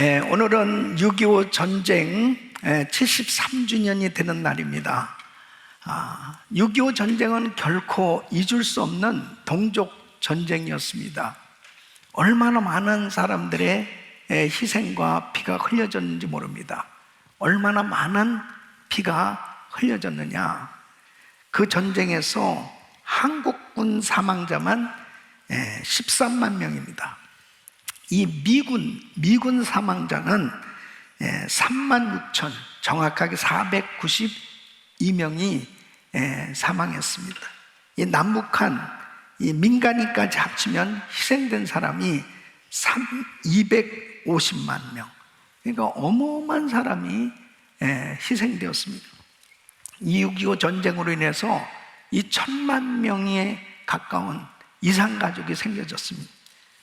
오늘은 6.25 전쟁 73주년이 되는 날입니다. 6.25 전쟁은 결코 잊을 수 없는 동족 전쟁이었습니다. 얼마나 많은 사람들의 희생과 피가 흘려졌는지 모릅니다. 얼마나 많은 피가 흘려졌느냐. 그 전쟁에서 한국군 사망자만 13만 명입니다. 이 미군 사망자는 3만 6천, 정확하게 492명이 사망했습니다. 이 남북한 이 민간인까지 합치면 희생된 사람이 250만 명. 그러니까 어마어마한 사람이 희생되었습니다. 이 6.25 전쟁으로 인해서 이 1,000만 명에 가까운 이산가족이 생겨졌습니다.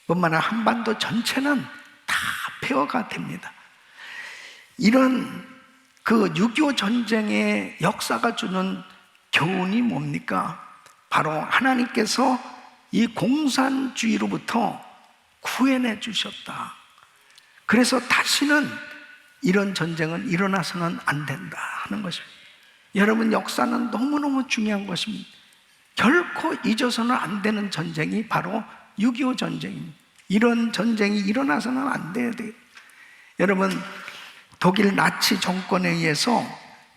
뿐만 아니라 한반도 전체는 다 폐허가 됩니다. 이런 그 6.25 전쟁의 역사가 주는 교훈이 뭡니까? 바로 하나님께서 이 공산주의로부터 구해내 주셨다. 그래서 다시는 이런 전쟁은 일어나서는 안 된다 하는 것입니다. 여러분, 역사는 너무너무 중요한 것입니다. 결코 잊어서는 안 되는 전쟁이 바로 6.25 전쟁입니다. 이런 전쟁이 일어나서는 안 돼야 돼요. 여러분, 독일 나치 정권에 의해서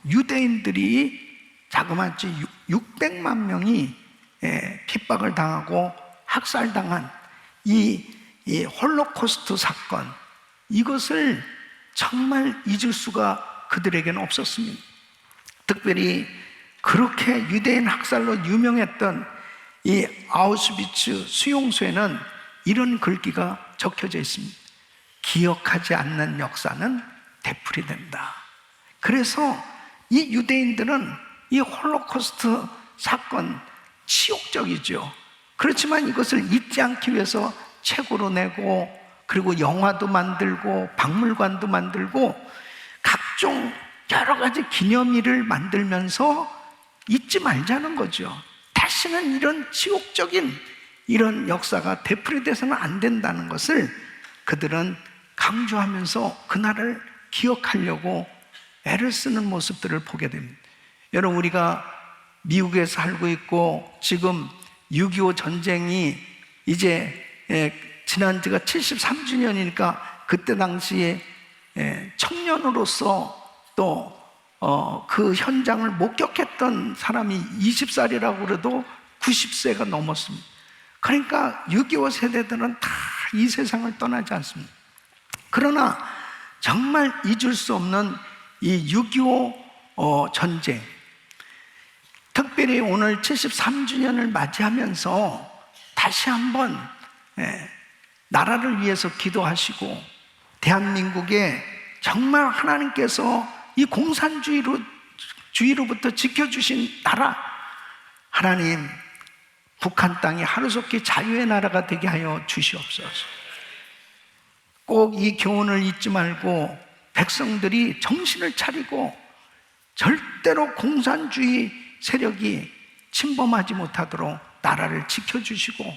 유대인들이 자그마치 600만 명이 핍박을 당하고 학살당한 이 홀로코스트 사건, 이것을 정말 잊을 수가 그들에게는 없었습니다. 특별히 그렇게 유대인 학살로 유명했던 이 아우슈비츠 수용소에는 이런 글귀가 적혀져 있습니다. 기억하지 않는 역사는 되풀이된다. 그래서 이 유대인들은 이 홀로코스트 사건 치욕적이죠. 그렇지만 이것을 잊지 않기 위해서 책으로 내고, 그리고 영화도 만들고 박물관도 만들고 각종 여러 가지 기념일을 만들면서 잊지 말자는 거죠. 다시는 이런 치욕적인 이런 역사가 되풀이돼서는 안 된다는 것을 그들은 강조하면서 그날을 기억하려고 애를 쓰는 모습들을 보게 됩니다. 여러분, 우리가 미국에 살고 있고 지금 6.25 전쟁이 이제 지난 지가 73주년이니까 그때 당시에 청년으로서 또 그 현장을 목격했던 사람이 20살이라고 그래도 90세가 넘었습니다. 그러니까 6.25 세대들은 다 이 세상을 떠나지 않습니다. 그러나 정말 잊을 수 없는 이 6.25 전쟁, 특별히 오늘 73주년을 맞이하면서 다시 한번 나라를 위해서 기도하시고, 대한민국에 정말 하나님께서 이 공산주의로부터 지켜주신 나라, 하나님, 북한 땅이 하루속히 자유의 나라가 되게 하여 주시옵소서. 꼭 이 교훈을 잊지 말고 백성들이 정신을 차리고 절대로 공산주의 세력이 침범하지 못하도록 나라를 지켜주시고,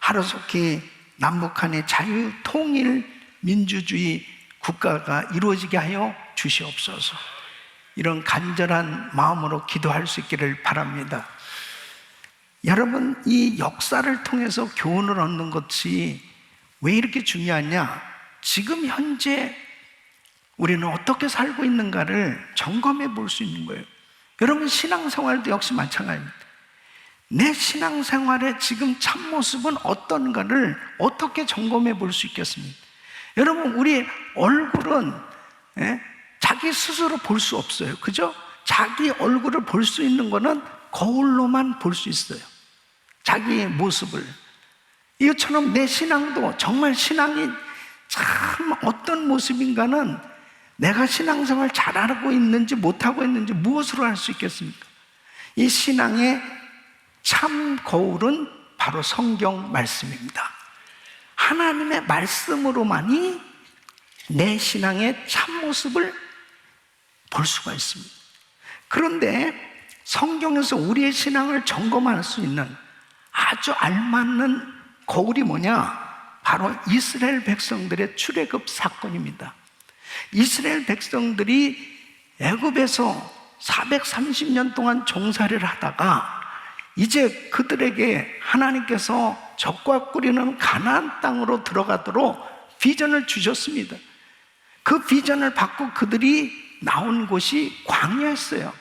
하루속히 남북한의 자유, 통일, 민주주의 국가가 이루어지게 하여 주시옵소서. 이런 간절한 마음으로 기도할 수 있기를 바랍니다. 여러분, 이 역사를 통해서 교훈을 얻는 것이 왜 이렇게 중요하냐? 지금 현재 우리는 어떻게 살고 있는가를 점검해 볼 수 있는 거예요. 여러분, 신앙생활도 역시 마찬가지입니다. 내 신앙생활의 지금 참모습은 어떤가를 어떻게 점검해 볼 수 있겠습니까? 여러분, 우리 얼굴은 자기 스스로 볼 수 없어요. 그죠? 자기 얼굴을 볼 수 있는 거는 거울로만 볼 수 있어요. 자기의 모습을. 이것처럼 내 신앙도 정말 신앙이 참 어떤 모습인가는 내가 신앙생활 잘하고 있는지 못하고 있는지 무엇으로 알 수 있겠습니까? 이 신앙의 참 거울은 바로 성경 말씀입니다. 하나님의 말씀으로만이 내 신앙의 참모습을 볼 수가 있습니다. 그런데 성경에서 우리의 신앙을 점검할 수 있는 아주 알맞는 거울이 뭐냐? 바로 이스라엘 백성들의 출애굽 사건입니다. 이스라엘 백성들이 애굽에서 430년 동안 종살이를 하다가 이제 그들에게 하나님께서 젖과 꿀이는 가나안 땅으로 들어가도록 비전을 주셨습니다. 그 비전을 받고 그들이 나온 곳이 광야였어요.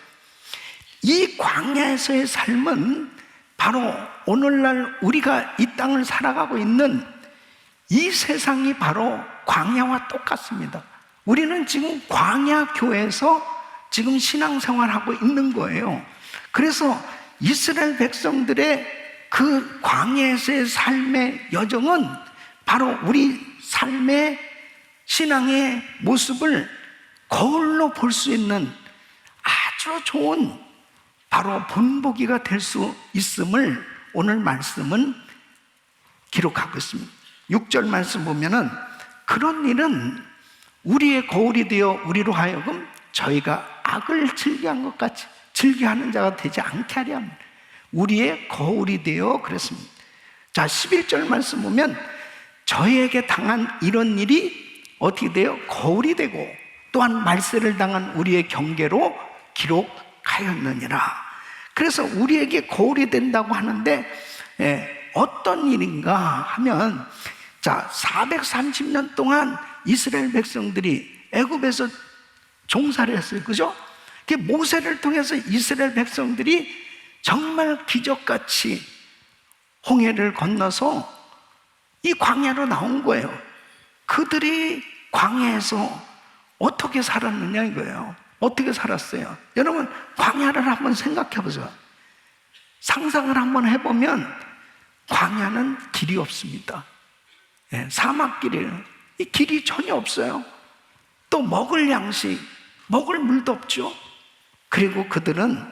이 광야에서의 삶은 바로 오늘날 우리가 이 땅을 살아가고 있는 이 세상이 바로 광야와 똑같습니다. 우리는 지금 광야 교회에서 지금 신앙생활하고 있는 거예요. 그래서 이스라엘 백성들의 그 광야에서의 삶의 여정은 바로 우리 삶의 신앙의 모습을 거울로 볼 수 있는 아주 좋은 바로 본보기가 될 수 있음을 오늘 말씀은 기록하고 있습니다. 6절 말씀 보면은 그런 일은 우리의 거울이 되어 우리로 하여금 저희가 악을 즐겨한 것 같이 즐겨하는 자가 되지 않게 하려 합니다. 우리의 거울이 되어 그랬습니다. 자, 11절 말씀 보면 저희에게 당한 이런 일이 어떻게 돼요? 거울이 되고 또한 말세를 당한 우리의 경계로 기록하였느니라. 그래서 우리에게 거울이 된다고 하는데 어떤 일인가 하면 자, 430년 동안 이스라엘 백성들이 애굽에서 종살이 했어요. 그죠? 모세를 통해서 이스라엘 백성들이 정말 기적같이 홍해를 건너서 이 광야로 나온 거예요. 그들이 광야에서 어떻게 살았느냐 이거예요. 어떻게 살았어요? 여러분 광야를 한번 생각해 보세요. 상상을 한번 해보면 광야는 길이 없습니다. 사막길이에요. 이 길이 전혀 없어요. 또 먹을 양식, 먹을 물도 없죠. 그리고 그들은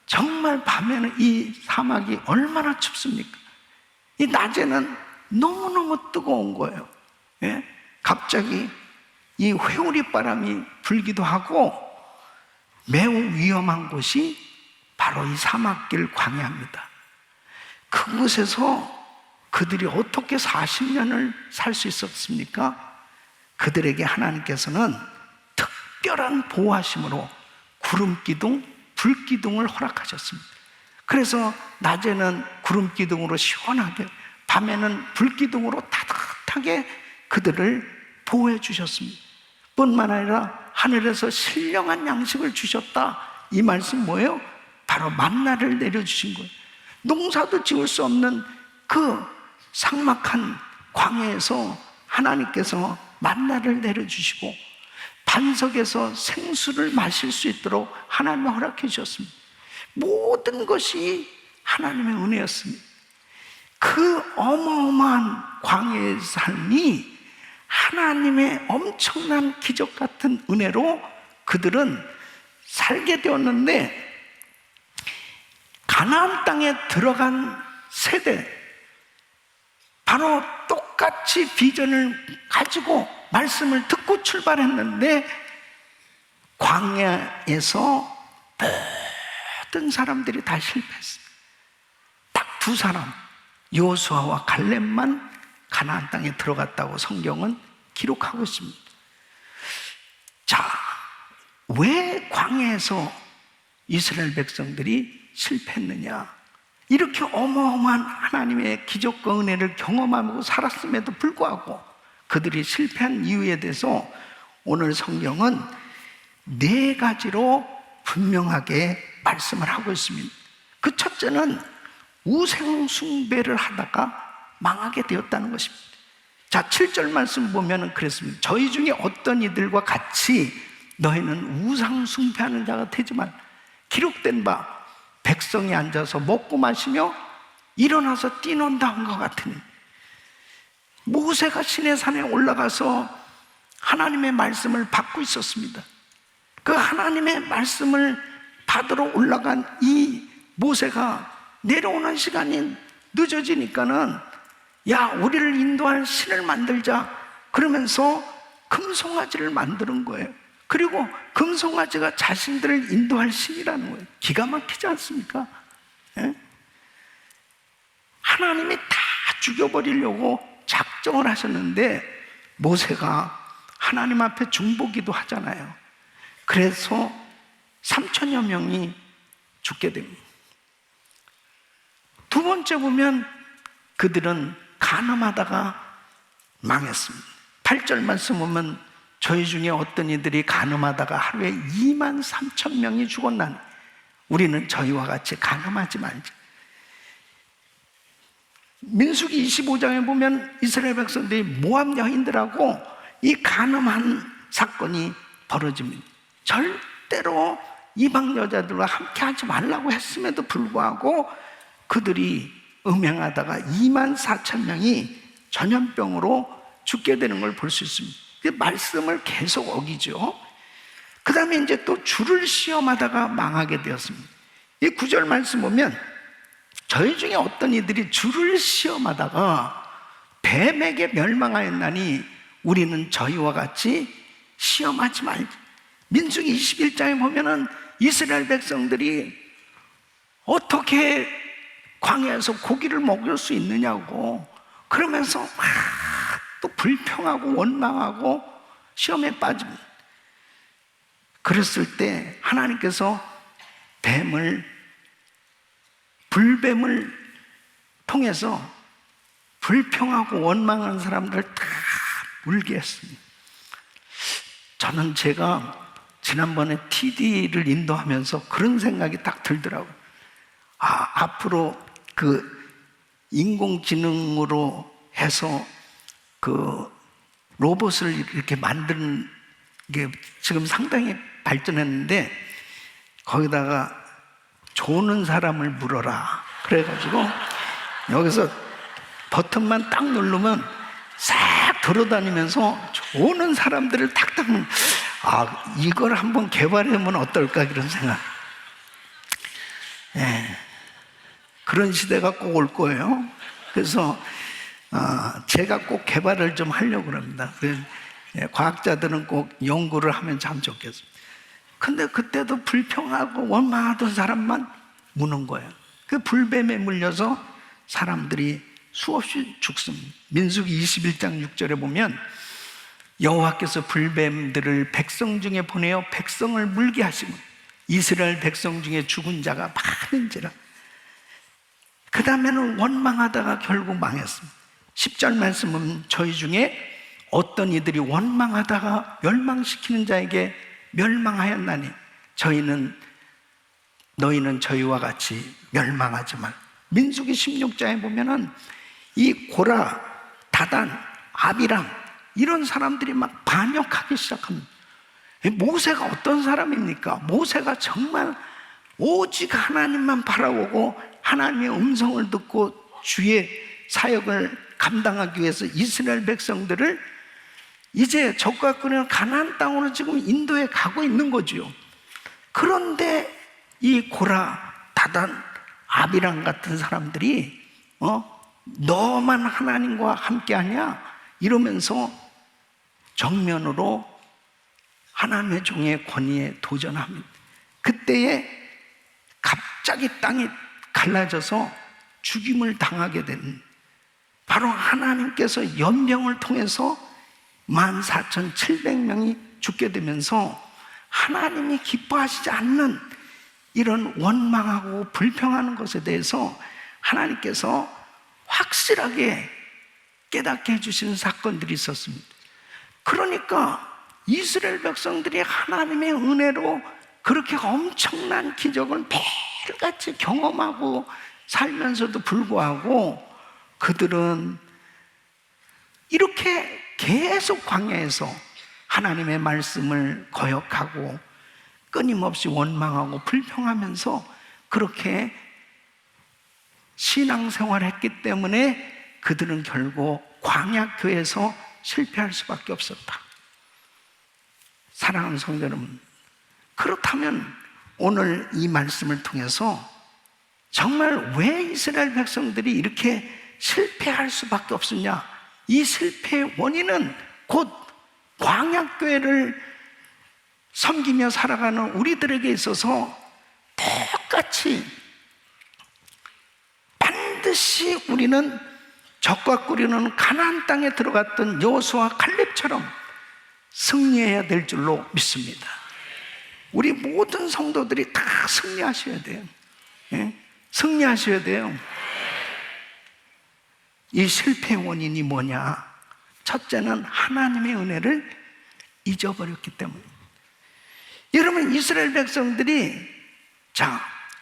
정말 밤에는 이 사막이 얼마나 춥습니까? 이 낮에는 너무너무 뜨거운 거예요. 갑자기 이 회오리 바람이 불기도 하고 매우 위험한 곳이 바로 이 사막길 광야입니다. 그곳에서 그들이 어떻게 40년을 살 수 있었습니까? 그들에게 하나님께서는 특별한 보호하심으로 구름기둥, 불기둥을 허락하셨습니다. 그래서 낮에는 구름기둥으로 시원하게, 밤에는 불기둥으로 따뜻하게 그들을 보호해 주셨습니다. 뿐만 아니라 하늘에서 신령한 양식을 주셨다. 이 말씀 뭐예요? 바로 만나를 내려주신 거예요. 농사도 지을 수 없는 그 삭막한 광야에서 하나님께서 만나를 내려주시고 반석에서 생수를 마실 수 있도록 하나님이 허락해 주셨습니다. 모든 것이 하나님의 은혜였습니다. 그 어마어마한 광야의 삶이 하나님의 엄청난 기적 같은 은혜로 그들은 살게 되었는데, 가나안 땅에 들어간 세대, 바로 똑같이 비전을 가지고 말씀을 듣고 출발했는데 광야에서 모든 사람들이 다 실패했어요. 딱 두 사람, 여호수아와 갈렙만 가나안 땅에 들어갔다고 성경은 기록하고 있습니다. 자, 왜 광야에서 이스라엘 백성들이 실패했느냐? 이렇게 어마어마한 하나님의 기적과 은혜를 경험하고 살았음에도 불구하고 그들이 실패한 이유에 대해서 오늘 성경은 4가지로 분명하게 말씀을 하고 있습니다. 그 첫째는 우상 숭배를 하다가 망하게 되었다는 것입니다. 자, 7절 말씀 보면은 그랬습니다. 저희 중에 어떤 이들과 같이 너희는 우상 숭배하는 자가 되지 말라. 기록된 바 백성이 앉아서 먹고 마시며 일어나서 뛰논다 한 것 같으니, 모세가 시내산에 올라가서 하나님의 말씀을 받고 있었습니다. 그 하나님의 말씀을 받으러 올라간 이 모세가 내려오는 시간이 늦어지니까는 야, 우리를 인도할 신을 만들자 그러면서 금송아지를 만드는 거예요. 그리고 금송아지가 자신들을 인도할 신이라는 거예요. 기가 막히지 않습니까? 하나님이 다 죽여버리려고 작정을 하셨는데 모세가 하나님 앞에 중보기도 하잖아요. 그래서 3천여 명이 죽게 됩니다. 두 번째 보면 그들은 간음하다가 망했습니다. 8절 말씀 보면 저희 중에 어떤 이들이 간음하다가 하루에 2만 3천 명이 죽었나니 우리는 저희와 같이 간음하지 말자. 민수기 25장에 보면 이스라엘 백성들이 모압 여인들하고 이 간음한 사건이 벌어집니다. 절대로 이방 여자들과 함께 하지 말라고 했음에도 불구하고 그들이 음행하다가 2만 4천 명이 전염병으로 죽게 되는 걸 볼 수 있습니다. 말씀을 계속 어기죠. 그 다음에 이제 또 주를 시험하다가 망하게 되었습니다. 이 9절 말씀 보면 저희 중에 어떤 이들이 주를 시험하다가 뱀에게 멸망하였나니 우리는 저희와 같이 시험하지 말자. 민수기 21장에 보면은 이스라엘 백성들이 어떻게 광야에서 고기를 먹을 수 있느냐고 그러면서 막 또 불평하고 원망하고 시험에 빠집니다. 그랬을 때 하나님께서 불뱀을 통해서 불평하고 원망하는 사람들을 다 물게 했습니다. 저는 제가 지난번에 TD를 인도하면서 그런 생각이 딱 들더라고요. 앞으로 그 인공지능으로 해서 그 로봇을 이렇게 만드는 게 지금 상당히 발전했는데 거기다가 조는 사람을 물어라 그래가지고 여기서 버튼만 딱 누르면 싹 돌아다니면서 조는 사람들을 탁탁 이걸 한번 개발하면 어떨까 그런 생각. 그런 시대가 꼭 올 거예요. 그래서 제가 꼭 개발을 좀 하려고 합니다. 과학자들은 꼭 연구를 하면 참 좋겠습니다. 근데 그때도 불평하고 원망하던 사람만 무는 거예요. 그 불뱀에 물려서 사람들이 수없이 죽습니다. 민수기 21장 6절에 보면 여호와께서 불뱀들을 백성 중에 보내어 백성을 물게 하시고 이스라엘 백성 중에 죽은 자가 많은지라. 그 다음에는 원망하다가 결국 망했습니다. 10절 말씀은 저희 중에 어떤 이들이 원망하다가 멸망시키는 자에게 멸망하였나니 너희는 저희와 같이 멸망하지 말. 민수기 16장에 보면은 이 고라, 다단, 아비람 이런 사람들이 막 반역하기 시작합니다. 모세가 어떤 사람입니까? 모세가 정말 오직 하나님만 바라보고 하나님의 음성을 듣고 주의 사역을 감당하기 위해서 이스라엘 백성들을 이제 적과 끄는 가나안 땅으로 지금 인도에 가고 있는 거지요. 그런데 이 고라, 다단, 아비람 같은 사람들이 너만 하나님과 함께하냐 이러면서 정면으로 하나님의 종의 권위에 도전합니다. 그때에 갑자기 땅이 갈라져서 죽임을 당하게 된 바로 하나님께서 연병을 통해서 14,700명이 죽게 되면서 하나님이 기뻐하시지 않는 이런 원망하고 불평하는 것에 대해서 하나님께서 확실하게 깨닫게 해주시는 사건들이 있었습니다. 그러니까 이스라엘 백성들이 하나님의 은혜로 그렇게 엄청난 기적을 매일같이 경험하고 살면서도 불구하고 그들은 이렇게 계속 광야에서 하나님의 말씀을 거역하고 끊임없이 원망하고 불평하면서 그렇게 신앙생활을 했기 때문에 그들은 결국 광야교회에서 실패할 수밖에 없었다. 사랑하는 성도 여러분, 그렇다면 오늘 이 말씀을 통해서 정말 왜 이스라엘 백성들이 이렇게 실패할 수밖에 없었냐? 이 실패의 원인은 곧 광야교회를 섬기며 살아가는 우리들에게 있어서 똑같이 반드시 우리는 적과 꾸리는 가나안 땅에 들어갔던 여호수아 칼렙처럼 승리해야 될 줄로 믿습니다. 우리 모든 성도들이 다 승리하셔야 돼요. 예? 승리하셔야 돼요. 이 실패의 원인이 뭐냐? 첫째는 하나님의 은혜를 잊어버렸기 때문입니다. 여러분, 이스라엘 백성들이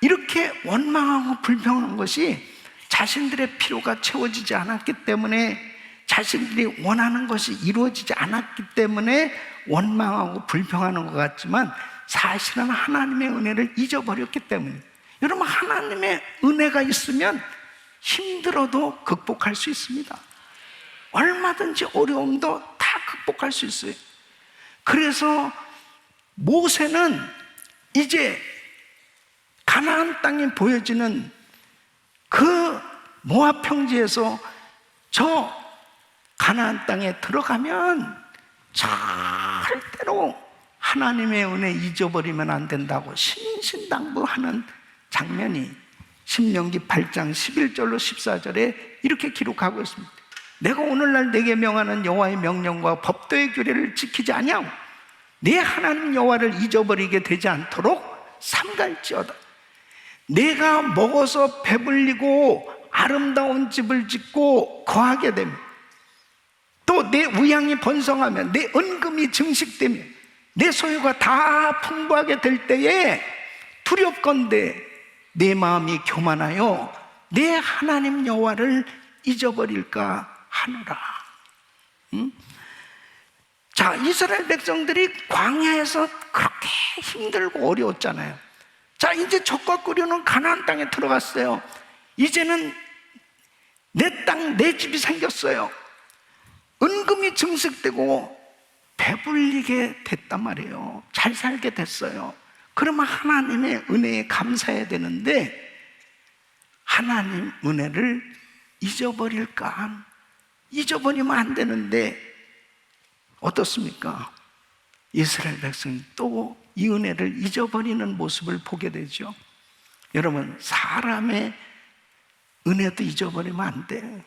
이렇게 원망하고 불평한 것이 자신들의 필요가 채워지지 않았기 때문에, 자신들이 원하는 것이 이루어지지 않았기 때문에 원망하고 불평하는 것 같지만 사실은 하나님의 은혜를 잊어버렸기 때문입니다. 여러분, 하나님의 은혜가 있으면 힘들어도 극복할 수 있습니다. 얼마든지 어려움도 다 극복할 수 있어요. 그래서 모세는 이제 가나안 땅에 보여지는 그 모압 평지에서 저 가나안 땅에 들어가면 절대로 하나님의 은혜 잊어버리면 안 된다고 신신당부하는 장면이 신명기 8장 11절로 14절에 이렇게 기록하고 있습니다. 내가 오늘날 내게 명하는 여호와의 명령과 법도의 규례를 지키지 아니하고 내 하나님 여호와를 잊어버리게 되지 않도록 삼갈지어다. 내가 먹어서 배불리고 아름다운 집을 짓고 거하게 되면, 또 내 우양이 번성하면, 내 은금이 증식되면, 내 소유가 다 풍부하게 될 때에 두렵건대 내 마음이 교만하여 내 하나님 여호와를 잊어버릴까 하노라. 자, 이스라엘 백성들이 광야에서 그렇게 힘들고 어려웠잖아요. 자, 이제 적과 꾸려는 가나안 땅에 들어갔어요. 이제는 내 땅, 내 집이 생겼어요. 은금이 증식되고 배불리게 됐단 말이에요. 잘 살게 됐어요. 그러면 하나님의 은혜에 감사해야 되는데 하나님 은혜를 잊어버릴까? 잊어버리면 안 되는데 어떻습니까? 이스라엘 백성이 또 이 은혜를 잊어버리는 모습을 보게 되죠. 여러분, 사람의 은혜도 잊어버리면 안 돼.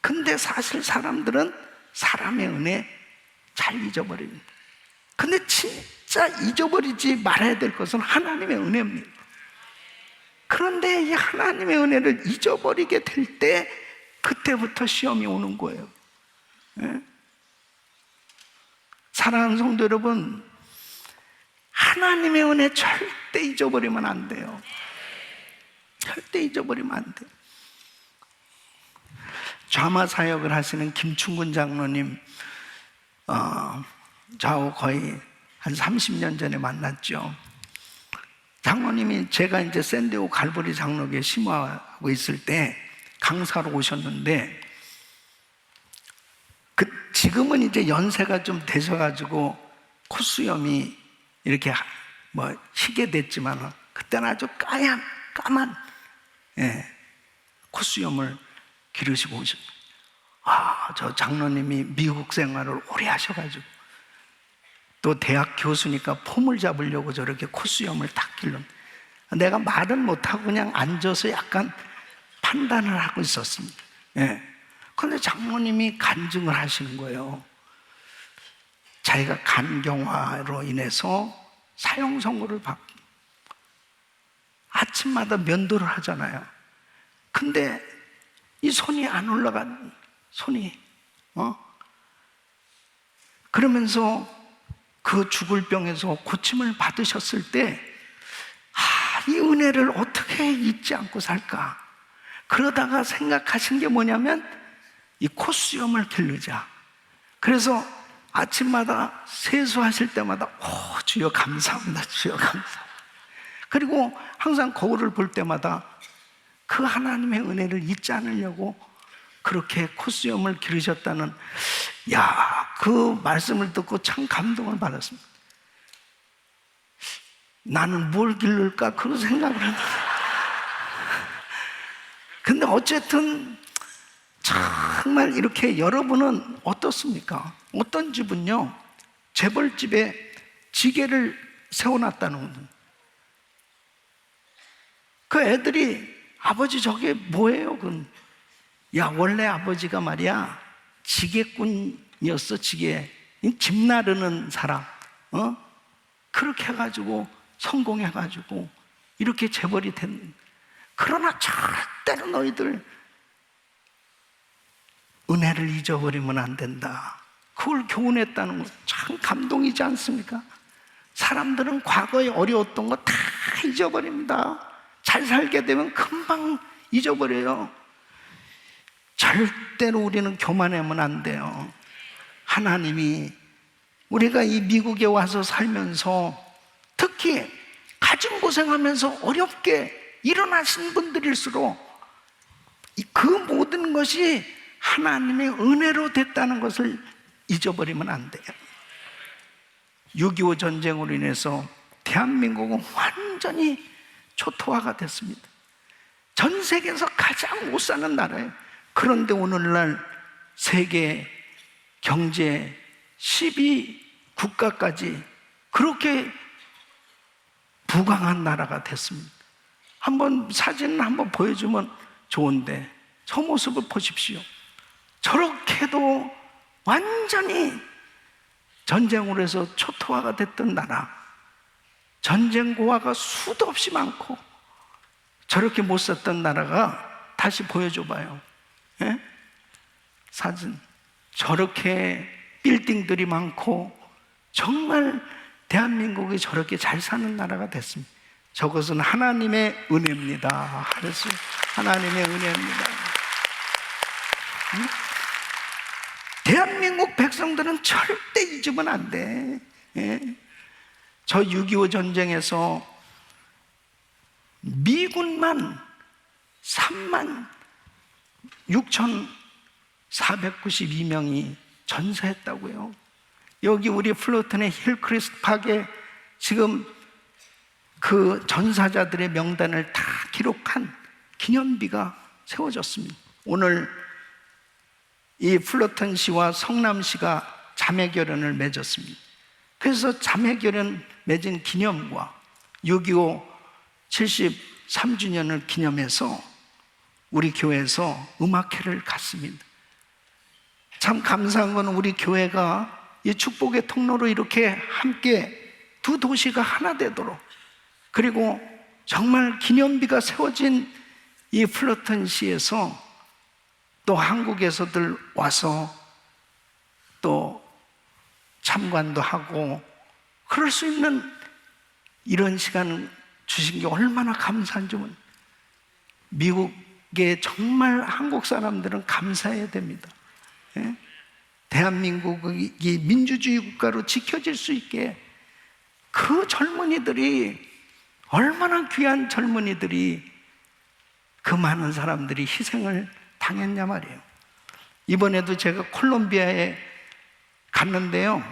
근데 사실 사람들은 사람의 은혜 잘 잊어버립니다. 근데 진짜 잊어버리지 말아야 될 것은 하나님의 은혜입니다. 그런데 이 하나님의 은혜를 잊어버리게 될 때 그때부터 시험이 오는 거예요. 네? 사랑하는 성도 여러분, 하나님의 은혜 절대 잊어버리면 안 돼요. 절대 잊어버리면 안 돼요. 좌마 사역을 하시는 김충근 장로님, 저하고 거의 한 30년 전에 만났죠. 장로님이 제가 이제 샌디에고 갈보리 장로교에 심화하고 있을 때 강사로 오셨는데, 지금은 이제 연세가 좀 되셔가지고 콧수염이 이렇게 희게 됐지만 그때는 아주 까만 콧수염을 기르시고 오셨어요. 저 장로님이 미국 생활을 오래 하셔가지고 또 대학 교수니까 폼을 잡으려고 저렇게 콧수염을 딱 길러. 내가 말은 못하고 그냥 앉아서 약간 판단을 하고 있었습니다. 그런데 장로님이 간증을 하시는 거예요. 자기가 간경화로 인해서 사형 선고를 받고 아침마다 면도를 하잖아요. 근데 이 손이 안 올라간 손이 그러면서 그 죽을 병에서 고침을 받으셨을 때 이 은혜를 어떻게 잊지 않고 살까? 그러다가 생각하신 게 뭐냐면 이 콧수염을 기르자. 그래서 아침마다 세수하실 때마다 주여 감사합니다, 주여 감사합니다. 그리고 항상 거울을 볼 때마다 그 하나님의 은혜를 잊지 않으려고 그렇게 콧수염을 기르셨다는, 그 말씀을 듣고 참 감동을 받았습니다. 나는 뭘 기를까 그런 생각을 했는데, 근데 어쨌든 정말 이렇게 여러분은 어떻습니까? 어떤 집은요, 재벌집에 지게를 세워놨다는 거예요. 그 애들이 아버지 저게 뭐예요? 그건 야, 원래 아버지가 말이야 지게꾼이었어. 지게, 집 나르는 사람. 그렇게 해가지고 성공해가지고 이렇게 재벌이 된. 그러나 절대로 너희들 은혜를 잊어버리면 안 된다. 그걸 교훈했다는 거 참 감동이지 않습니까? 사람들은 과거에 어려웠던 거 다 잊어버립니다. 잘 살게 되면 금방 잊어버려요. 절대로 우리는 교만하면 안 돼요. 하나님이 우리가 이 미국에 와서 살면서 특히 가진 고생하면서 어렵게 일어나신 분들일수록 그 모든 것이 하나님의 은혜로 됐다는 것을 잊어버리면 안 돼요. 6.25 전쟁으로 인해서 대한민국은 완전히 초토화가 됐습니다. 전 세계에서 가장 못 사는 나라예요. 그런데 오늘날 세계 경제 10위 국가까지 그렇게 부강한 나라가 됐습니다. 한번 사진을 한번 보여주면 좋은데 저 모습을 보십시오. 저렇게도 완전히 전쟁으로 해서 초토화가 됐던 나라, 전쟁 고아가 수도 없이 많고 저렇게 못 살던 나라가 다시 보여줘봐요. 예? 사진. 저렇게 빌딩들이 많고 정말 대한민국이 저렇게 잘 사는 나라가 됐습니다. 저것은 하나님의 은혜입니다. 그래서 하나님의 은혜입니다. 대한민국 백성들은 절대 잊으면 안 돼. 예? 저 6.25 전쟁에서 미군만 3만 6,492명이 전사했다고요. 여기 우리 플로튼의 힐크리스트 팍에 지금 그 전사자들의 명단을 다 기록한 기념비가 세워졌습니다. 오늘 이 플로튼시와 성남시가 자매결연을 맺었습니다. 그래서 자매결연 맺은 기념과 6.25 73주년을 기념해서 우리 교회에서 음악회를 갔습니다. 참 감사한 건 우리 교회가 이 축복의 통로로 이렇게 함께 두 도시가 하나 되도록, 그리고 정말 기념비가 세워진 이 플러튼시에서 또 한국에서들 와서 또 참관도 하고 그럴 수 있는 이런 시간 주신 게 얼마나 감사한지. 미국에 정말 한국 사람들은 감사해야 됩니다. 예? 대한민국이 민주주의 국가로 지켜질 수 있게 그 젊은이들이, 얼마나 귀한 젊은이들이, 그 많은 사람들이 희생을 당했냐 말이에요. 이번에도 제가 콜롬비아에 갔는데요,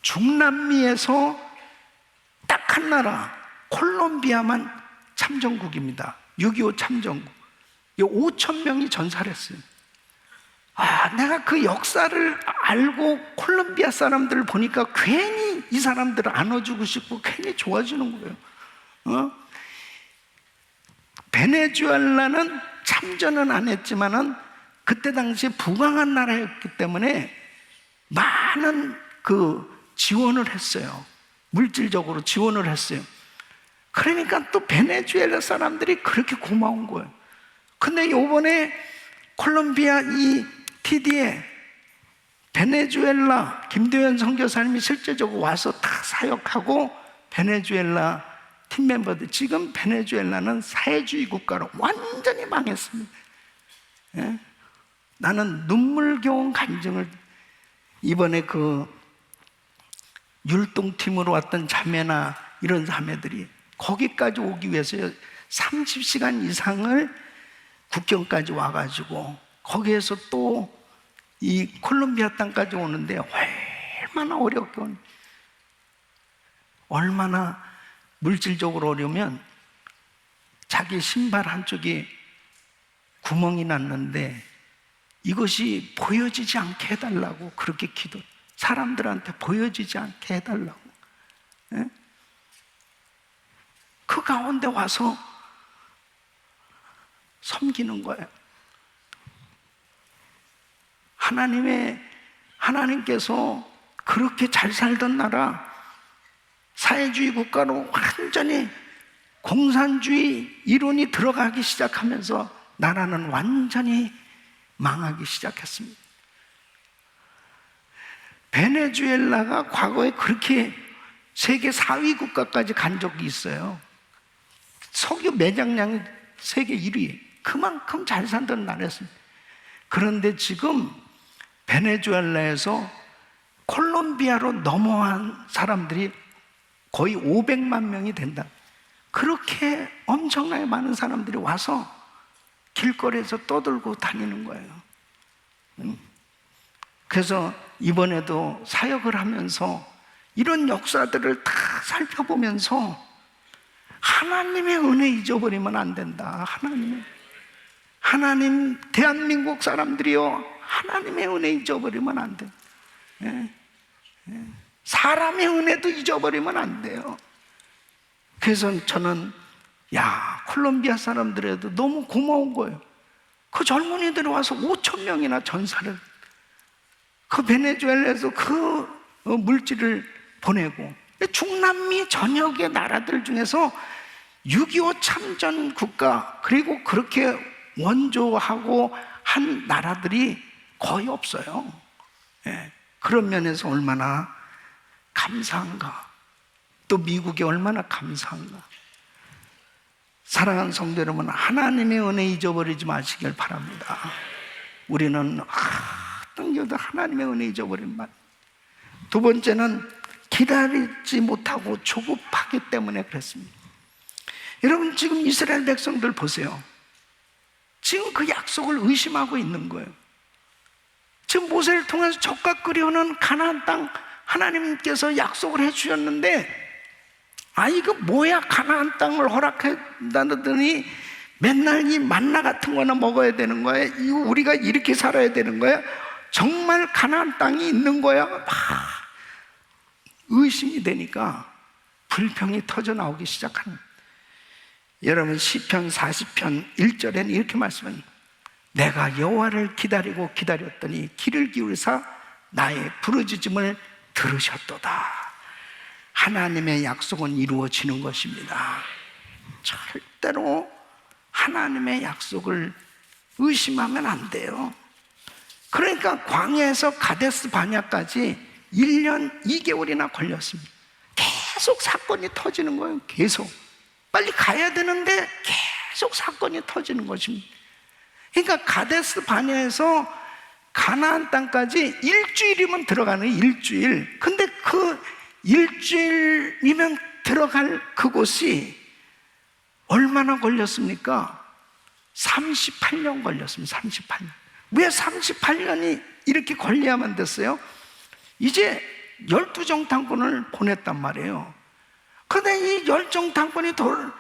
중남미에서 딱 한 나라 콜롬비아만 참전국입니다. 6.25 참전국. 5,000명이 전사를 했어요. 내가 그 역사를 알고 콜롬비아 사람들을 보니까 괜히 이 사람들을 안아주고 싶고 괜히 좋아지는 거예요. 베네수엘라는 참전은 안 했지만은 그때 당시에 부강한 나라였기 때문에 많은 그 지원을 했어요. 물질적으로 지원을 했어요. 그러니까 또 베네수엘라 사람들이 그렇게 고마운 거예요. 근데 요번에 콜롬비아 이 TD에 베네수엘라 김도현 선교사님이 실제적으로 와서 다 사역하고, 베네수엘라 팀 멤버들, 지금 베네수엘라는 사회주의 국가로 완전히 망했습니다. 예? 나는 눈물겨운 감정을, 이번에 그 율동팀으로 왔던 자매나 이런 자매들이 거기까지 오기 위해서 30시간 이상을 국경까지 와가지고 거기에서 또 이 콜롬비아 땅까지 오는데 얼마나 어렵게 얼마나 물질적으로 어려우면 자기 신발 한쪽에 구멍이 났는데 이것이 보여지지 않게 해달라고 그렇게 기도, 사람들한테 보여지지 않게 해달라고. 예? 그 가운데 와서 섬기는 거예요. 하나님께서 그렇게 잘 살던 나라, 사회주의 국가로 완전히 공산주의 이론이 들어가기 시작하면서 나라는 완전히 망하기 시작했습니다. 베네수엘라가 과거에 그렇게 세계 4위 국가까지 간 적이 있어요. 석유 매장량이 세계 1위. 그만큼 잘 살던 나라였습니다. 그런데 지금 베네수엘라에서 콜롬비아로 넘어간 사람들이 거의 500만 명이 된다. 그렇게 엄청나게 많은 사람들이 와서 길거리에서 떠들고 다니는 거예요. 그래서 이번에도 사역을 하면서 이런 역사들을 다 살펴보면서 하나님의 은혜 잊어버리면 안 된다. 하나님, 대한민국 사람들이요, 하나님의 은혜 잊어버리면 안 돼. 사람의 은혜도 잊어버리면 안 돼요. 그래서 저는 콜롬비아 사람들에도 너무 고마운 거예요. 그 젊은이들이 와서 5천 명이나 전사를, 그 베네수엘라에서 그 물질을 보내고, 중남미 전역의 나라들 중에서 6.25 참전 국가, 그리고 그렇게 원조하고 한 나라들이 거의 없어요. 그런 면에서 얼마나 감사한가. 또 미국이 얼마나 감사한가. 사랑하는 성도 여러분, 하나님의 은혜 잊어버리지 마시길 바랍니다. 우리는 땡겨도 하나님의 은혜 잊어버린 말. 두 번째는 기다리지 못하고 조급하기 때문에 그랬습니다. 여러분, 지금 이스라엘 백성들 보세요. 지금 그 약속을 의심하고 있는 거예요. 지금 모세를 통해서 젖과 끓여오는 가나안 땅 하나님께서 약속을 해주셨는데, 이거 뭐야, 가나안 땅을 허락한다더니 맨날 이 만나 같은 거나 먹어야 되는 거야? 이거 우리가 이렇게 살아야 되는 거야? 정말 가나안 땅이 있는 거야? 막 의심이 되니까 불평이 터져 나오기 시작합니다. 여러분, 시편 40편 1절에는 이렇게 말씀합니다. 내가 여호와를 기다리고 기다렸더니 귀를 기울이사 나의 부르짖음을 들으셨도다. 하나님의 약속은 이루어지는 것입니다. 절대로 하나님의 약속을 의심하면 안 돼요. 그러니까 광야에서 가데스 바냐까지 1년 2개월이나 걸렸습니다. 계속 사건이 터지는 거예요. 계속 빨리 가야 되는데 계속 사건이 터지는 것입니다. 그러니까 가데스 바냐에서 가나안 땅까지 일주일이면 들어가는, 일주일. 근데 그 일주일이면 들어갈 그곳이 얼마나 걸렸습니까? 38년 걸렸습니다. 38년. 왜 38년이 이렇게 걸려야만 됐어요? 이제 12정탐꾼을 보냈단 말이에요. 그런데 이 10정탐꾼이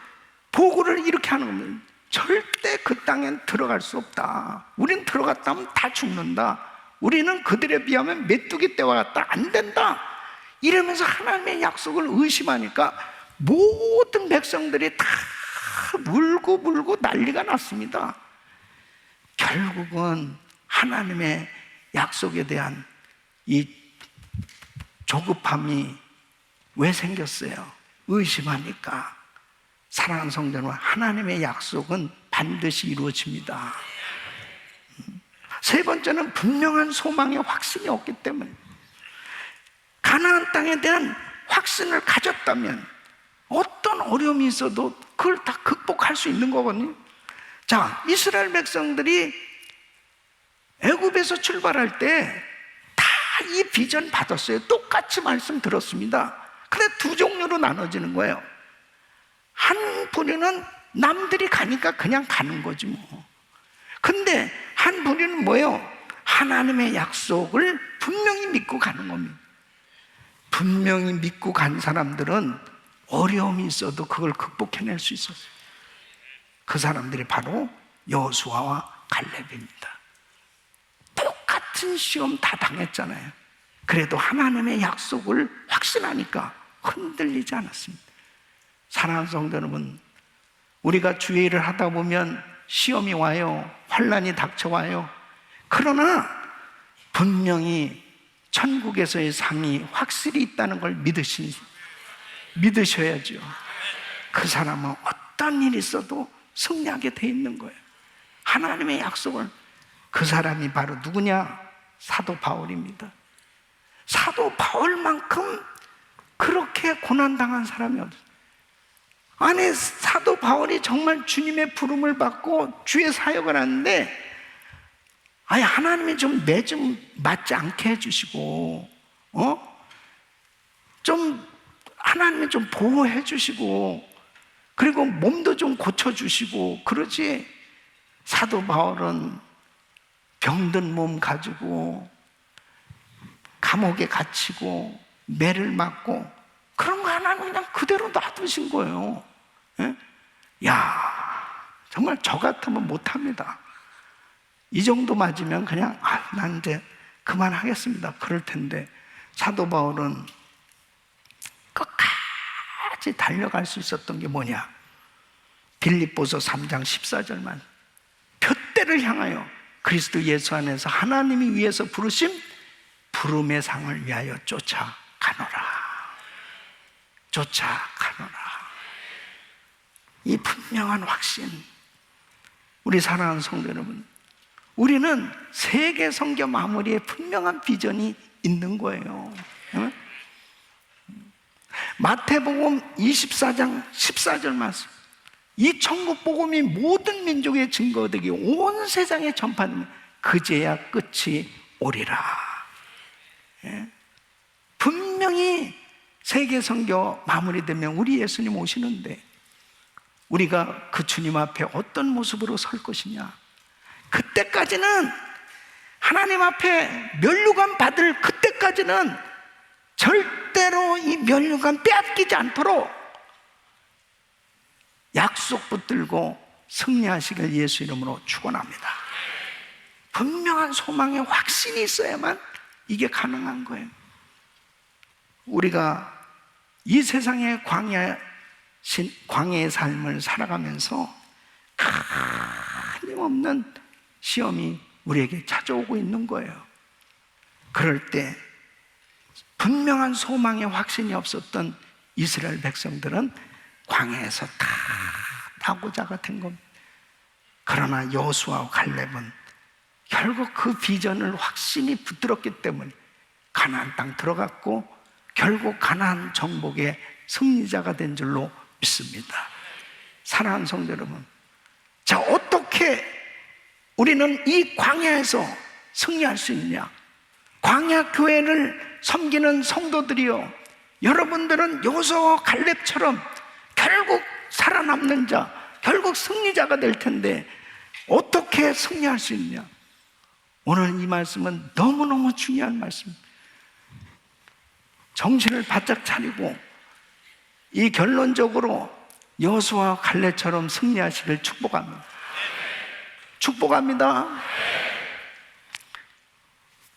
보고를 이렇게 하는 겁니다. 절대 그 땅엔 들어갈 수 없다. 우린 들어갔다면 다 죽는다. 우리는 그들에 비하면 메뚜기 떼와 같다. 안 된다. 이러면서 하나님의 약속을 의심하니까 모든 백성들이 다 물고 난리가 났습니다. 결국은 하나님의 약속에 대한 이 조급함이 왜 생겼어요? 의심하니까. 사랑하는 성도 여러분, 하나님의 약속은 반드시 이루어집니다. 세 번째는 분명한 소망의 확신이 없기 때문에. 가나안 땅에 대한 확신을 가졌다면 어떤 어려움이 있어도 그걸 다 극복할 수 있는 거거든요. 자, 이스라엘 백성들이 애굽에서 출발할 때 다 이 비전 받았어요. 똑같이 말씀 들었습니다. 근데 두 종류로 나눠지는 거예요. 한 부류는 남들이 가니까 그냥 가는 거지 뭐. 근데 한 부류는 뭐예요? 하나님의 약속을 분명히 믿고 가는 겁니다. 분명히 믿고 간 사람들은 어려움이 있어도 그걸 극복해낼 수 있었어요. 그 사람들이 바로 여호수아와 갈렙입니다. 똑같은 시험 다 당했잖아요. 그래도 하나님의 약속을 확신하니까 흔들리지 않았습니다. 사랑하는 성도 여러분, 우리가 주의 일을 하다 보면 시험이 와요. 환난이 닥쳐와요. 그러나 분명히 천국에서의 상이 확실히 있다는 걸 믿으셔야죠. 그 사람은 어떤 일이 있어도 승리하게 돼 있는 거예요. 하나님의 약속을. 그 사람이 바로 누구냐? 사도 바울입니다. 사도 바울만큼 그렇게 고난당한 사람이 없어요. 아니, 사도 바울이 정말 주님의 부름을 받고 주의 사역을 하는데, 아니, 하나님이 좀 매 좀 맞지 않게 해주시고, 좀 하나님이 좀 보호해 주시고, 그리고 몸도 좀 고쳐주시고 그러지. 사도 바울은 병든 몸 가지고 감옥에 갇히고 매를 맞고 그런 거 하나는 그냥 그대로 놔두신 거예요. 예? 야, 정말 저 같으면 못합니다. 이 정도 맞으면 그냥 난 이제 그만하겠습니다 그럴 텐데, 사도 바울은 끝까지 달려갈 수 있었던 게 뭐냐? 빌립보서 3장 14절만, 표대를 향하여 그리스도 예수 안에서 하나님이 위해서 부르심 부름의 상을 위하여 쫓아가노라. 이 분명한 확신. 우리 사랑하는 성도 여러분, 우리는 세계 선교 마무리에 분명한 비전이 있는 거예요. 마태복음 24장 14절 말씀, 이 천국 복음이 모든 민족의 증거가 되기 온 세상에 전파되면 그제야 끝이 오리라. 분명히 세계 선교 마무리되면 우리 예수님 오시는데, 우리가 그 주님 앞에 어떤 모습으로 설 것이냐? 그때까지는, 하나님 앞에 면류관 받을 그때까지는 절대로 이 면류관 빼앗기지 않도록 약속 붙들고 승리하시길 예수 이름으로 축원합니다. 분명한 소망의 확신이 있어야만 이게 가능한 거예요. 우리가 이 세상의 광야의 삶을 살아가면서 끊임없는 시험이 우리에게 찾아오고 있는 거예요. 그럴 때 분명한 소망의 확신이 없었던 이스라엘 백성들은 광야에서 다 낙오자가 된 겁니다. 그러나 여호수아와 갈렙은 결국 그 비전을 확신이 붙들었기 때문에 가나안 땅 들어갔고 결국 가나안 정복의 승리자가 된 줄로 믿습니다. 사랑하는 성도 여러분, 자, 어떻게 우리는 이 광야에서 승리할 수 있냐? 광야 교회를 섬기는 성도들이요, 여러분들은 여호수아와 갈렙처럼 결국 살아남는 자, 결국 승리자가 될 텐데 어떻게 승리할 수 있냐? 오늘 이 말씀은 너무너무 중요한 말씀입니다. 정신을 바짝 차리고 이 결론적으로 여호수아와 갈렙처럼 승리하시길 축복합니다. 축복합니다.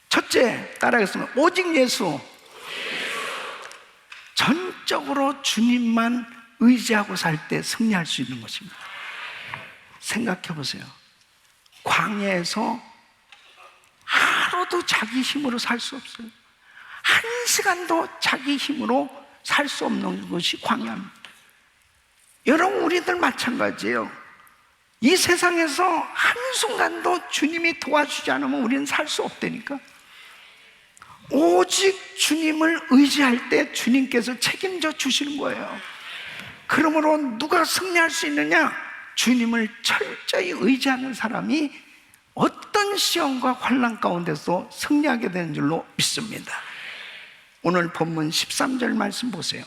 첫째, 따라하겠습니다. 오직 예수. 전적으로 주님만 의지하고 살 때 승리할 수 있는 것입니다. 생각해 보세요. 광야에서 하루도 자기 힘으로 살 수 없어요. 한 시간도 자기 힘으로 살 수 없는 것이 광야입니다. 여러분, 우리들 마찬가지예요. 이 세상에서 한순간도 주님이 도와주지 않으면 우리는 살 수 없다니까. 오직 주님을 의지할 때 주님께서 책임져 주시는 거예요. 그러므로 누가 승리할 수 있느냐? 주님을 철저히 의지하는 사람이 어떤 시험과 환난 가운데서 승리하게 되는 줄로 믿습니다. 오늘 본문 13절 말씀 보세요.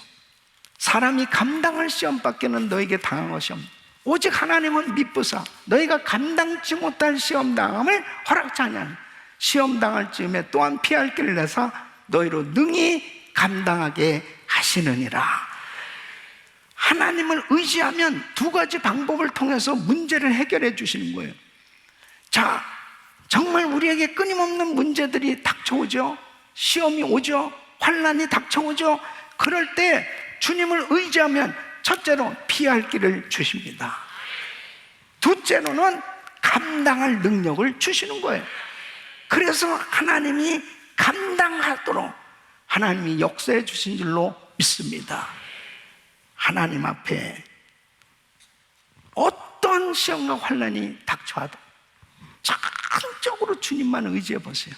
사람이 감당할 시험밖에는 너에게 당한 것이 없다. 오직 하나님은 미쁘사 너희가 감당치 못할 시험당함을 허락지 아니하니 시험 당할 즈음에 또한 피할 길을 내사 너희로 능히 감당하게 하시느니라. 하나님을 의지하면 두 가지 방법을 통해서 문제를 해결해 주시는 거예요. 자, 정말 우리에게 끊임없는 문제들이 닥쳐오죠. 시험이 오죠. 환난이 닥쳐오죠. 그럴 때 주님을 의지하면 첫째로 피할 길을 주십니다. 둘째로는 감당할 능력을 주시는 거예요. 그래서 하나님이 감당하도록 하나님이 역사해 주신 줄로 믿습니다. 하나님 앞에 어떤 시험과 환난이 닥쳐와도 적극적으로 주님만 의지해 보세요.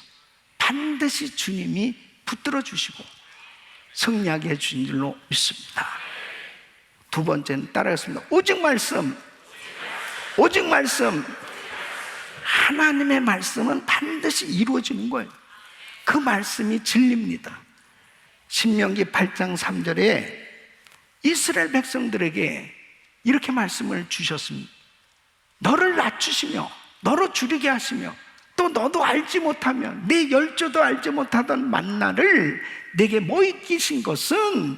반드시 주님이 붙들어 주시고 승리하게 해 주신 줄로 믿습니다. 두 번째는 따라하겠습니다. 오직 말씀. 오직 말씀. 하나님의 말씀은 반드시 이루어지는 거예요. 그 말씀이 진리입니다. 신명기 8장 3절에 이스라엘 백성들에게 이렇게 말씀을 주셨습니다. 너를 낮추시며 너로 줄이게 하시며 또 너도 알지 못하면 내 열조도 알지 못하던 만나를 내게 모이기신 것은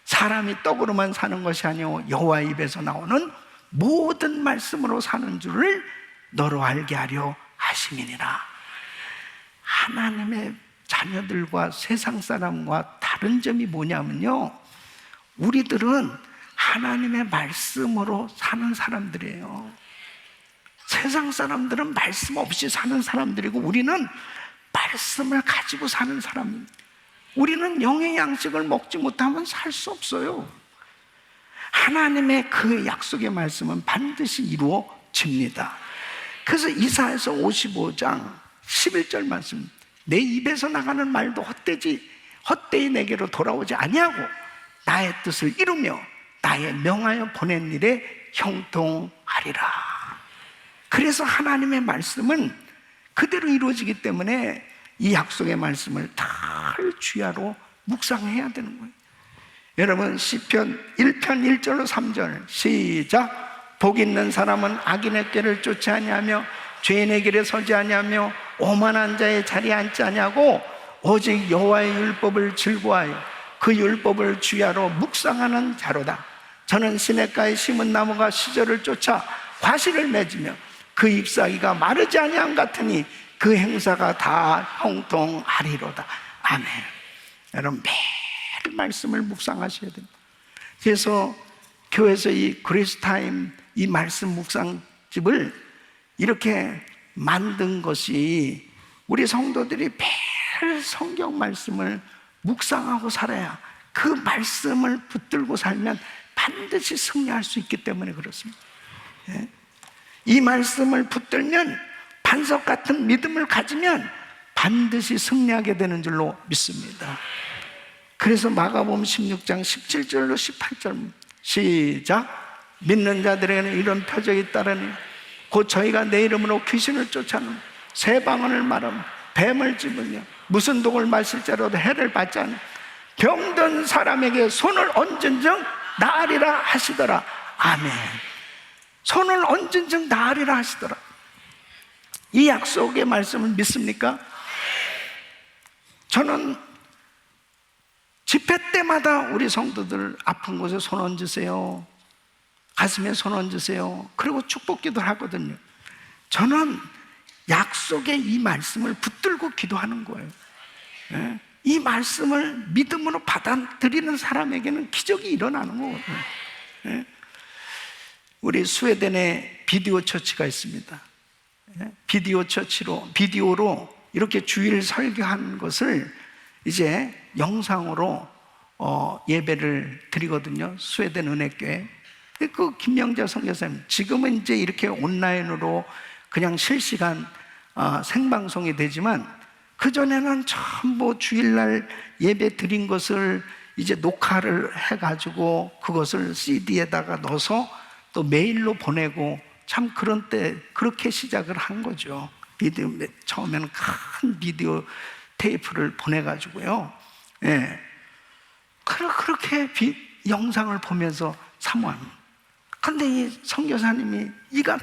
사람이 떡으로만 사는 것이 아니오 여호와 입에서 나오는 모든 말씀으로 사는 줄을 너로 알게 하려 하심이니라. 하나님의 자녀들과 세상 사람과 다른 점이 뭐냐면요, 우리들은 하나님의 말씀으로 사는 사람들이에요. 세상 사람들은 말씀 없이 사는 사람들이고 우리는 말씀을 가지고 사는 사람입니다. 우리는 영의 양식을 먹지 못하면 살 수 없어요. 하나님의 그 약속의 말씀은 반드시 이루어집니다. 그래서 이사야서 55장 11절 말씀, 내 입에서 나가는 말도 헛되이 내게로 돌아오지 아니하고 나의 뜻을 이루며 나의 명하여 보낸 일에 형통하리라. 그래서 하나님의 말씀은 그대로 이루어지기 때문에 이 약속의 말씀을 잘 주야로 묵상해야 되는 거예요. 여러분, 시편 1편 1절로 3절 시작. 복 있는 사람은 악인의 꾀를 쫓지 아니하며 죄인의 길에 서지 아니하며 오만한 자의 자리에 앉지 아니하고 오직 여호와의 율법을 즐거워하여 그 율법을 주야로 묵상하는 자로다. 저는 시냇가에 심은 나무가 시절을 쫓아 과실을 맺으며 그 잎사귀가 마르지 아니함 같으니 그 행사가 다 형통하리로다. 아멘. 여러분, 매일 말씀을 묵상하셔야 됩니다. 그래서 교회에서 이 그리스타임 이 말씀 묵상집을 이렇게 만든 것이 우리 성도들이 매일 성경 말씀을 묵상하고 살아야, 그 말씀을 붙들고 살면 반드시 승리할 수 있기 때문에 그렇습니다. 이 말씀을 붙들면, 반석 같은 믿음을 가지면 반드시 승리하게 되는 줄로 믿습니다. 그래서 마가복음 16장 17절로 18절 시작. 믿는 자들에게는 이런 표적이 따르니 곧 저희가 내 이름으로 귀신을 쫓아내며 새 방언을 말하며 뱀을 집으며 무슨 독을 마실자라도 해를 받지 않으며 병든 사람에게 손을 얹은 즉 나으리라 하시더라. 아멘. 손을 얹은 즉 나으리라 하시더라. 이 약속의 말씀을 믿습니까? 저는 집회 때마다 우리 성도들 아픈 곳에 손 얹으세요, 가슴에 손 얹으세요, 그리고 축복 기도를 하거든요. 저는 약속의 이 말씀을 붙들고 기도하는 거예요. 이 말씀을 믿음으로 받아들이는 사람에게는 기적이 일어나는 거거든요. 우리 스웨덴에 비디오 처치가 있습니다. 비디오로 이렇게 주일 설교한 것을 이제 영상으로 예배를 드리거든요. 스웨덴 은혜교회. 그 김영자 선교사님, 지금은 이제 이렇게 온라인으로 그냥 실시간 생방송이 되지만 그전에는 전부 주일날 예배 드린 것을 이제 녹화를 해가지고 그것을 CD에다가 넣어서 또 메일로 보내고, 참 그런 때 그렇게 시작을 한 거죠. 처음에는 큰 비디오 테이프를 보내가지고요. 예. 그렇게 영상을 보면서 사모합니다. 근데 이 선교사님이 이가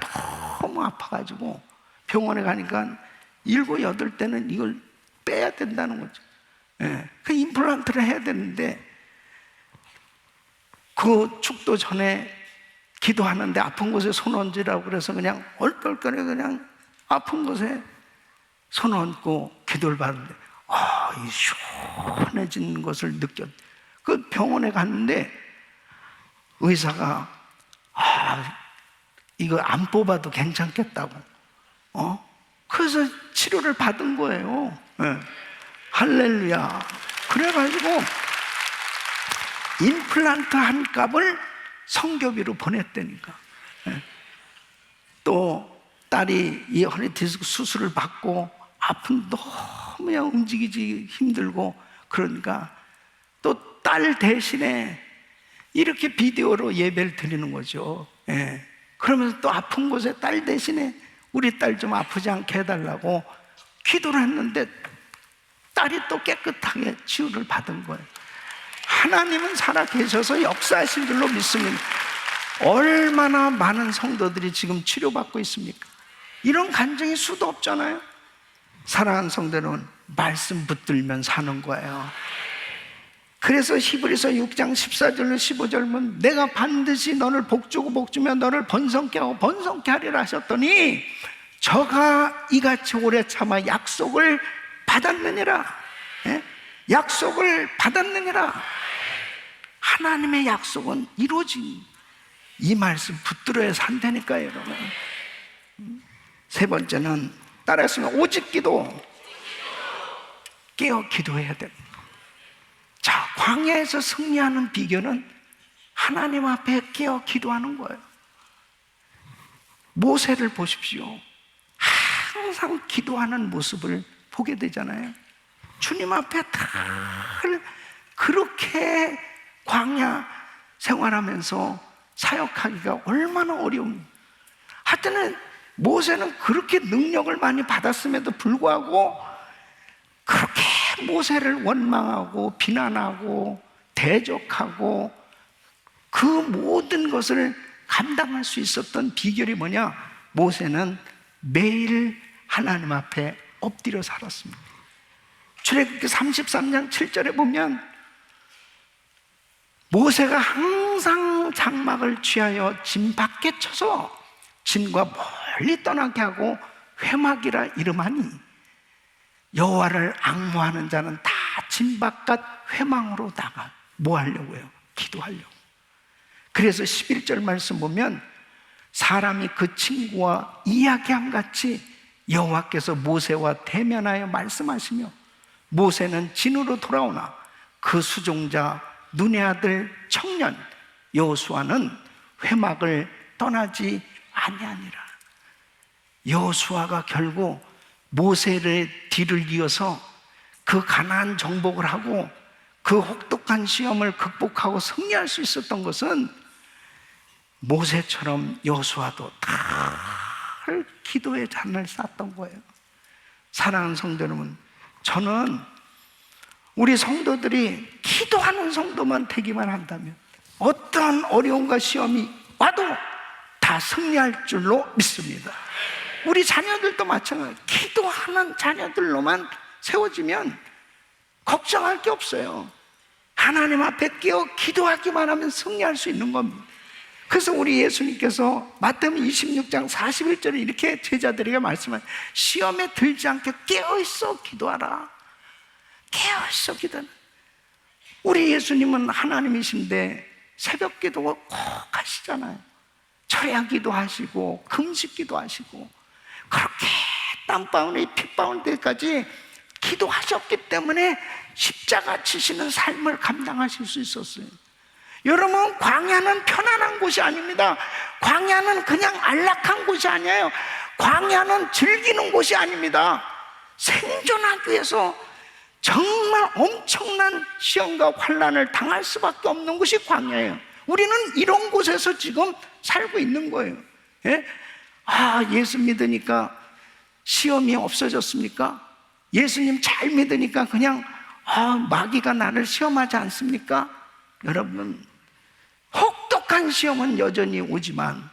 너무 아파가지고 병원에 가니까 7, 8대는 이걸 빼야 된다는 거죠. 예. 그 임플란트를 해야 되는데 그 축도 전에 기도하는데 아픈 곳에 손 얹으라고 그래서 그냥 얼떨결에 그냥 아픈 곳에 손 얹고 기도를 받는데 이 시원해진 것을 그 병원에 갔는데 의사가 이거 안 뽑아도 괜찮겠다고. 그래서 치료를 받은 거예요. 예. 할렐루야. 그래가지고 임플란트 한 값을 성교비로 보냈다니까. 예. 또 딸이 이 허리 디스크 수술을 받고 아픈 너무 그냥 움직이지 힘들고 그러니까 또 딸 대신에 이렇게 비디오로 예배를 드리는 거죠. 예. 그러면서 또 아픈 곳에 딸 대신에 우리 딸 좀 아프지 않게 해달라고 기도를 했는데 딸이 또 깨끗하게 치유를 받은 거예요. 하나님은 살아계셔서 역사하신 줄로 믿습니다. 얼마나 많은 성도들이 지금 치료받고 있습니까? 이런 간증이 수도 없잖아요. 사랑하는 성도는 말씀 붙들면 사는 거예요. 그래서 히브리서 6장 14절로 15절 보면 내가 반드시 너를 복주고 복주며 너를 번성케 하고 번성케 하리라 하셨더니 저가 이같이 오래 참아 약속을 받았느니라. 예? 약속을 받았느니라. 하나님의 약속은 이루어진 이 말씀 붙들어야 산다니까요, 여러분. 세 번째는 따라했으면 오직 기도. 깨어 기도해야 됩니다. 자, 광야에서 승리하는 비결은 하나님 앞에 깨어 기도하는 거예요. 모세를 보십시오. 항상 기도하는 모습을 보게 되잖아요. 주님 앞에 늘 그렇게 광야 생활하면서 사역하기가 얼마나 어려운. 하여튼 모세는 그렇게 능력을 많이 받았음에도 불구하고 그렇게 모세를 원망하고 비난하고 대적하고 그 모든 것을 감당할 수 있었던 비결이 뭐냐? 모세는 매일 하나님 앞에 엎드려 살았습니다. 출애굽기 33장 7절에 보면 모세가 항상 장막을 취하여 진 밖에 쳐서 진과 멀리 떠나게 하고 회막이라 이름하니 여호와를 앙모하는 자는 다 진 바깥 회망으로 나가. 뭐 하려고요? 기도하려고. 그래서 11절 말씀 보면 사람이 그 친구와 이야기함 같이 여호와께서 모세와 대면하여 말씀하시며 모세는 진으로 돌아오나 그 수종자 눈의 아들 청년 여호수아는 회막을 떠나지 아니하니라. 여호수아가 결국 모세의 뒤를 이어서 그 가나안 정복을 하고 그 혹독한 시험을 극복하고 승리할 수 있었던 것은 모세처럼 여호수아도 늘 기도의 잔을 쌓았던 거예요. 사랑하는 성도 여러분, 저는 우리 성도들이 기도하는 성도만 되기만 한다면 어떠한 어려움과 시험이 와도 다 승리할 줄로 믿습니다. 우리 자녀들도 마찬가지예요. 기도하는 자녀들로만 세워지면 걱정할 게 없어요. 하나님 앞에 깨어 기도하기만 하면 승리할 수 있는 겁니다. 그래서 우리 예수님께서 마태복음 26장 41절에 이렇게 제자들에게 말씀하세요. 시험에 들지 않게 깨어있어 기도하라. 깨어있어 기도하라. 우리 예수님은 하나님이신데 새벽 기도 꼭 하시잖아요. 철야기도 하시고 금식기도 하시고 그렇게 땀방울이 핏방울 때까지 기도하셨기 때문에 십자가 지시는 삶을 감당하실 수 있었어요. 여러분, 광야는 편안한 곳이 아닙니다. 광야는 그냥 안락한 곳이 아니에요. 광야는 즐기는 곳이 아닙니다. 생존하기 위해서 정말 엄청난 시험과 환난을 당할 수밖에 없는 곳이 광야예요. 우리는 이런 곳에서 지금 살고 있는 거예요. 예? 예수 믿으니까 시험이 없어졌습니까? 예수님 잘 믿으니까 그냥 마귀가 나를 시험하지 않습니까? 여러분, 혹독한 시험은 여전히 오지만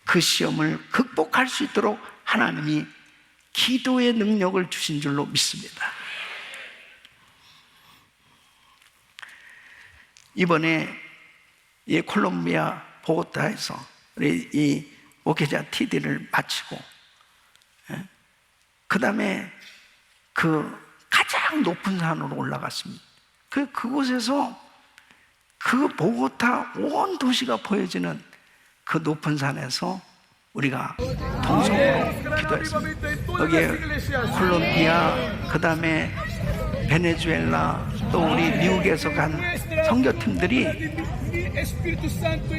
그 시험을 극복할 수 있도록 하나님이 기도의 능력을 주신 줄로 믿습니다. 이번에 이 콜롬비아 보고타에서 우리 이 오케자 TD를 마치고 그 다음에 그 가장 높은 산으로 올라갔습니다. 그곳에서 그 보고타 온 도시가 보여지는 그 높은 산에서 우리가 동성으로 기도했습니다. 여기에 콜롬비아, 그 다음에 베네수엘라, 또 우리 미국에서 간 선교팀들이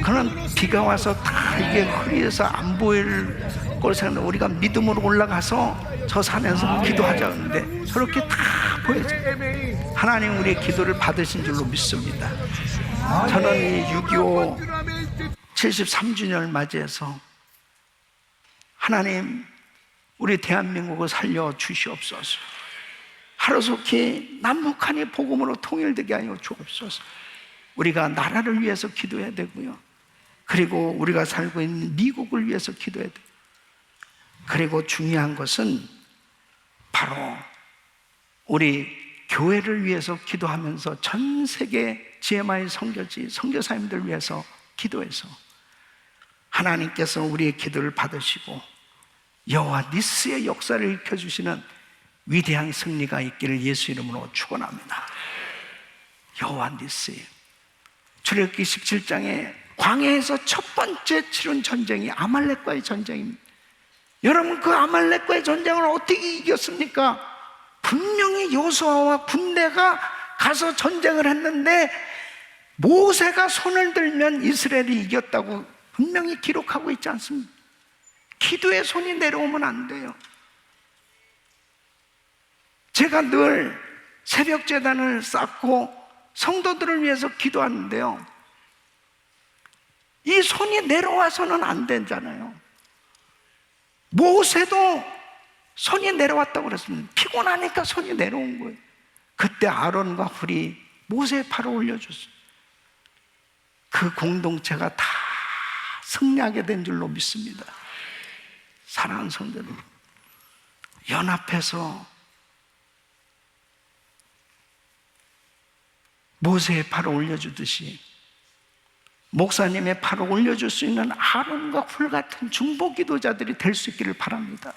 그런 비가 와서 다 이게 흐려서 안 보일 걸 생각해 우리가 믿음으로 올라가서 저 산에서 기도하자 하는데 저렇게 다 보여져. 하나님 우리의 기도를 받으신 줄로 믿습니다. 저는 이 6.25 73주년을 맞이해서 하나님 우리 대한민국을 살려 주시옵소서. 하루속히 남북한이 복음으로 통일되게 하여 주옵소서. 우리가 나라를 위해서 기도해야 되고요, 그리고 우리가 살고 있는 미국을 위해서 기도해야 돼요. 그리고 중요한 것은 바로 우리 교회를 위해서 기도하면서 전 세계 GMI 선교지 선교사님들 위해서 기도해서 하나님께서 우리의 기도를 받으시고 여호와 니스의 역사를 일으켜주시는 위대한 승리가 있기를 예수 이름으로 축원합니다. 여호와 니스의 출애굽기 17장에 광야에서 첫 번째 치른 전쟁이 아말렉과의 전쟁입니다. 여러분, 그 아말렉과의 전쟁을 어떻게 이겼습니까? 분명히 여호수아와 군대가 가서 전쟁을 했는데 모세가 손을 들면 이스라엘이 이겼다고 분명히 기록하고 있지 않습니까? 기도에 손이 내려오면 안 돼요. 제가 늘 새벽 제단을 쌓고 성도들을 위해서 기도하는데요, 이 손이 내려와서는 안 되잖아요. 모세도 손이 내려왔다고 그랬습니다. 피곤하니까 손이 내려온 거예요. 그때 아론과 훌이 모세의 팔을 올려줬어요. 그 공동체가 다 승리하게 된 줄로 믿습니다. 사랑하는 성도들, 연합해서 모세의 팔을 올려주듯이 목사님의 팔을 올려줄 수 있는 아론과 훌 같은 중보 기도자들이 될 수 있기를 바랍니다.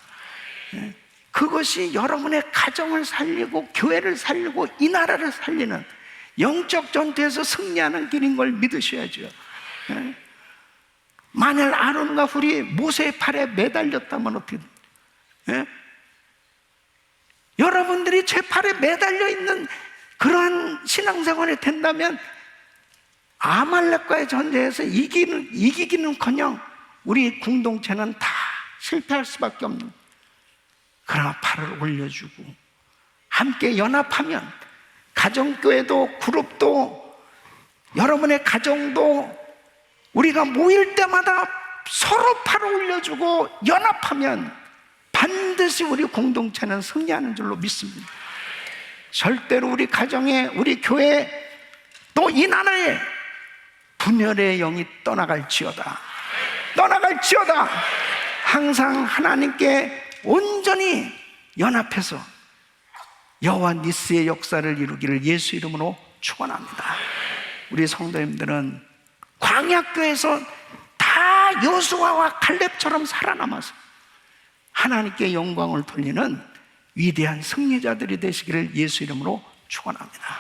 그것이 여러분의 가정을 살리고 교회를 살리고 이 나라를 살리는 영적 전투에서 승리하는 길인 걸 믿으셔야죠. 만약 아론과 훌이 모세의 팔에 매달렸다면 어떻게 돼요? 여러분들이 제 팔에 매달려 있는 그러한 신앙생활이 된다면 아말렉과의 전쟁에서 이기기는커녕 우리 공동체는 다 실패할 수밖에 없는. 그러나 팔을 올려주고 함께 연합하면 가정교회도 그룹도 여러분의 가정도 우리가 모일 때마다 서로 팔을 올려주고 연합하면 반드시 우리 공동체는 승리하는 줄로 믿습니다. 절대로 우리 가정에, 우리 교회, 또 이 나라에 분열의 영이 떠나갈지어다. 떠나갈지어다. 항상 하나님께 온전히 연합해서 여호와 니스의 역사를 이루기를 예수 이름으로 축원합니다. 우리 성도님들은 광야교에서 다 여호수아와 갈렙처럼 살아남아서 하나님께 영광을 돌리는 위대한 승리자들이 되시기를 예수 이름으로 축원합니다.